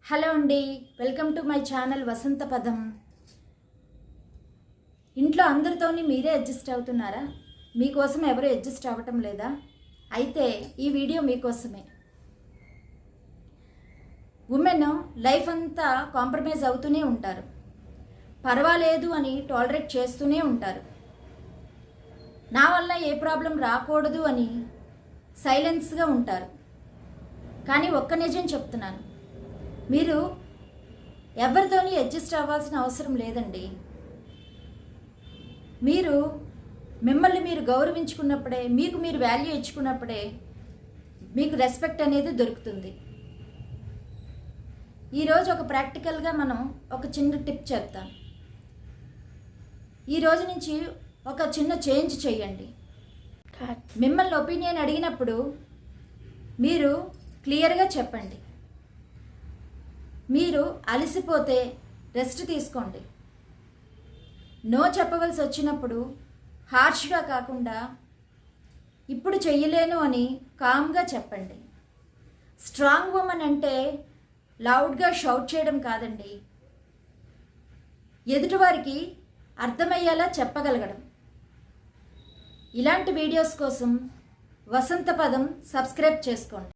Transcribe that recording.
Hello అండి, welcome to my channel వసంత పదం. ఇంట్లో అందరితోని మీరే అడ్జస్ట్ అవుతున్నారా? మీకోసం ఎవరు అడ్జస్ట్ అవ్వటం లేదా? అయితే ఈ వీడియో మీకోసమే. ఉమెన్ లైఫ్ అంతా కాంప్రమైజ్ అవుతూనే ఉంటారు, పర్వాలేదు అని టాలరేట్ చేస్తూనే ఉంటారు. నా వల్ల ఏ ప్రాబ్లం రాకూడదు అని సైలెన్స్గా ఉంటారు. కానీ ఒక్క నిజం చెప్తున్నాను, మీరు ఎవరితోని అడ్జస్ట్ అవ్వాల్సిన అవసరం లేదండి. మీరు మిమ్మల్ని మీరు గౌరవించుకున్నప్పుడే, మీకు మీరు వాల్యూ ఇచ్చుకున్నప్పుడే మీకు రెస్పెక్ట్ అనేది దొరుకుతుంది. ఈరోజు ఒక ప్రాక్టికల్గా మనం ఒక చిన్న టిప్ చెప్తాం. ఈరోజు నుంచి ఒక చిన్న చేంజ్ చేయండి. మిమ్మల్ని ఒపీనియన్ అడిగినప్పుడు మీరు క్లియర్గా చెప్పండి. మీరు అలసిపోతే రెస్ట్ తీసుకోండి. నో చెప్పవలసి వచ్చినప్పుడు హార్ష్గా కాకుండా ఇప్పుడు చెయ్యలేను అని కామ్గా చెప్పండి. స్ట్రాంగ్ ఉమెన్ అంటే లౌడ్గా షౌట్ చేయడం కాదండి, ఎదుటివారికి అర్థమయ్యేలా చెప్పగలగడం. ఇలాంటి వీడియోస్ కోసం వసంత పదం సబ్స్క్రైబ్ చేసుకోండి.